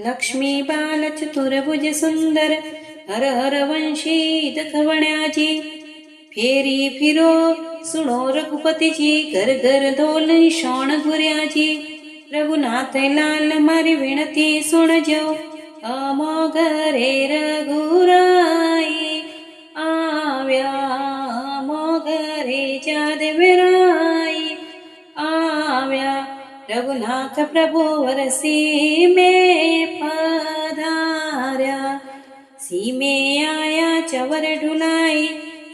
लक्ष्मी बाल चतुर्भुज सुंदर हर हर वंशी दखवण्याची फेरी फिरो सुनो रघुपतीची घर घर ढोल निशाण घुर्याची रघुनाथ लाल मारी विनती सुणजो अमोघ रे रघुराई आव्या अमोघ रे जादवेराई आव्या रघुनाथ प्रभु वरसी में पधार्या सीमे आया चवर ढुलाई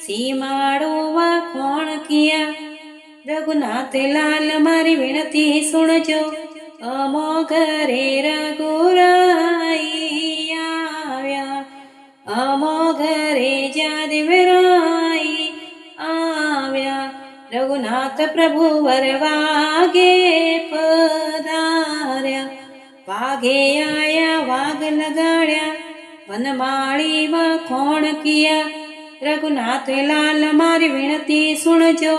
सीमाड़ो वाखोण किया रघुनाथ लाल मारी विनती सुनजो अमोघ रे रघुराई आव्या अमोघ रे जादवेराई आव्या रघुनाथ प्रभु वरवागे पधार्या वागे आया वाग लगाड्या वनमाळी वखोण किया रघुनाथ लाल मारी विनती सुनजो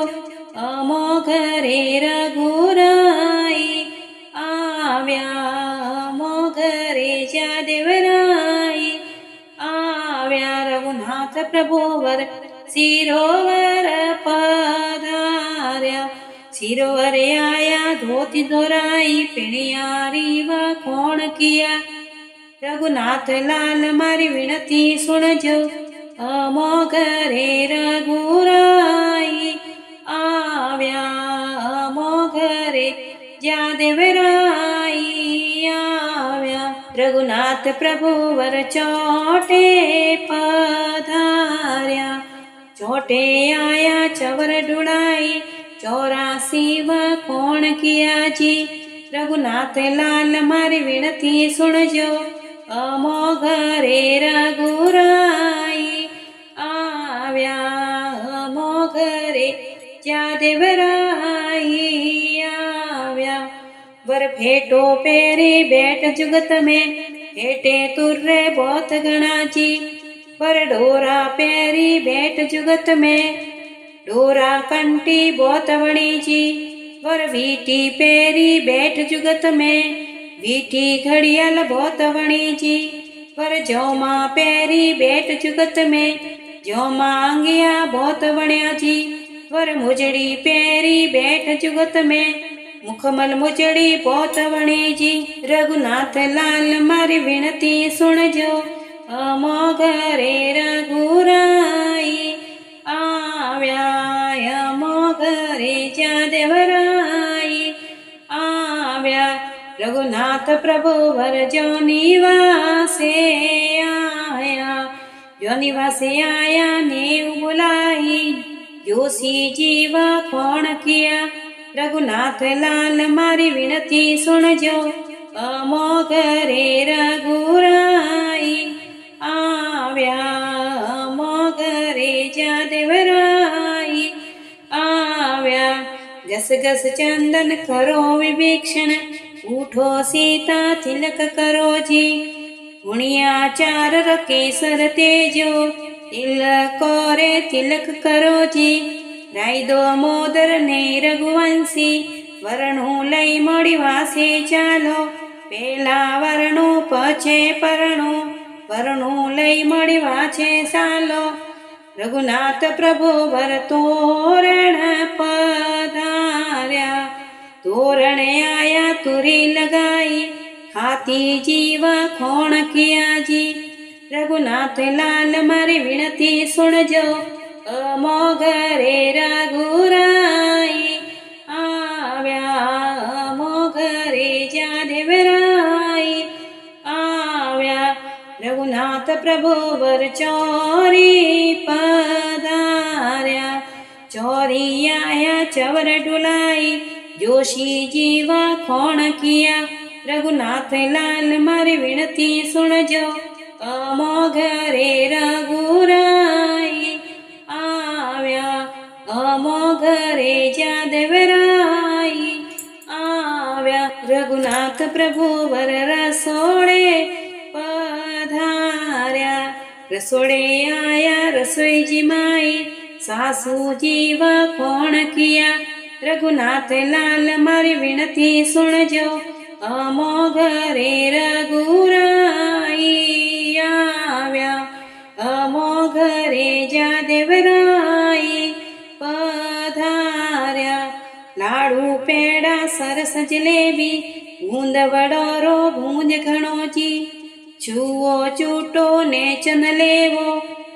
अमोघ रे रघुराई आव्या अमोघ रे जादवेराई आव्या रघुनाथ प्रभु वर सिरोवर पधार्या सिरोवर आया धोती धोराई पिणियारी वखोण किया रघुनाथ लाल मारी विनती सुनजो अमोघ रे रघुराई आव्या अमोघ रे जादवेराई आव्या रघुनाथ प्रभु वर चोटे पधार्या चोटे आया चवर ढुलाई 84 वखोण किया जी रघुनाथ लाल मारी विनती सुनजो अमोघ रे रघुराई आव्या अमोघ रे जादवेराई आव्या वर भेटो पेरी बैठ जुगत में भेटे तुर्रे बहुत गणाची वर डोरा पेरी बैठ जुगत में डोरा कंटी बहुत वणीची वर वीटी पेरी बैठ जुगत में वीटी घड़ियाल बहुत वणीची वर जोमा पेरी बैठ जुगत में जोमा अंगिया बहुत वण्याची वर मुजड़ी पेरी बैठ जुगत में मुखमल मुजड़ी बहुत वणीची रघुनाथ लाल मारी विनती सुनजो अमोघ रे रघुराई आव्या अमोघ रे जादवेराई आव्या रघुनाथ प्रभु वर जो निवासे आया जो निवासे आया नेव बुलाई जोशी जीवा खोण किया रघुनाथ लाल मारी विनती सुनजो अमोघ रे रघुराई आव्या अमोघ रे जादवेराई आव्या गस गस चंदन करो विभीक्षण उठो सीता तिलक करो जी गुणिया चार केसर तेजो तिलको रे तिलक करो जी रायदो मोदर ने रघुवंशी वरणु लई मोड़ी वासे चालो पेला वरणु पछे परણु वरणु लई मोड़ी वाचे सालो रघुनाथ प्रभु वर तोरण पधार्या तोरण आया तुरी लगाई हाथी जीवा खोण किया जी रघुनाथ लाल मारी विनती सुनजो अमोघ रे रघुराई आव्या अमोघ रे जादवेराई आव्या रघुनाथ प्रभु वर चोरी पधार्या चोरी आया चवर ढुलाई जोशी जीवा खोण किया रघुनाथ लाल मारी विनती सुनजो अमोघ रे रघुराई आव्या अमोघ रे जादवेराई आव्या रघुनाथ प्रभु वर रसोड़े पधार्या रसोड़े आया रसोई जी माई सासू जीवा खोण किया रघुनाथ लाल मारी विनती सुनजो अमोघ रे रघुराई। સજલેબી ગુંદ વડોરો ગુંજ ઘણો જી છુઓ ચૂટો ને ચંદ લેવો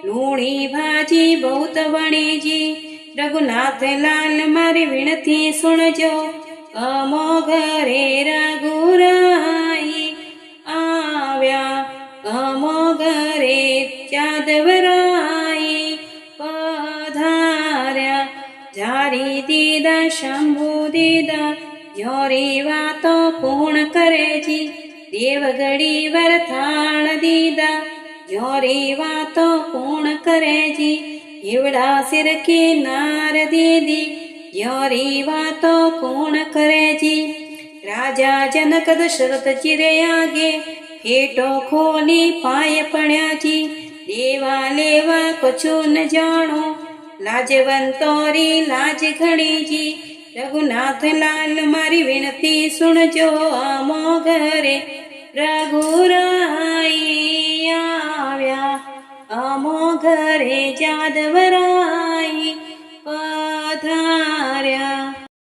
લૂણી ભાજી બહુત વણીજી રઘુનાથ લાલ મારી વિનતી સુણજો અમો ઘરે રઘુરાઈ આવ્યા અમો ઘરે જાદવરાઈ પધાર્યા જારી દીદા શંભુ દીદા જોરી વાતો પૂર્ણ કરેજી દેવગડી વરથાળ દીદા જોરી વાતો પૂર્ણ કરેજી હિવડા સિર કિનાર દીદી જોરી વાતો પૂર્ણ કરેજી રાજા જનક દશરથ ચિરે આગે ફેટો ખોલી પાય પડ્યાજી દેવા લેવા કછું ન જાણો લાજવંતોરી લાજ ઘણીજી રઘુનાથ લાલ મારી વિનતી સુણજો અમો ઘરે રઘુરાઈ આવ્યા અમો ઘરે જાદવરાઈ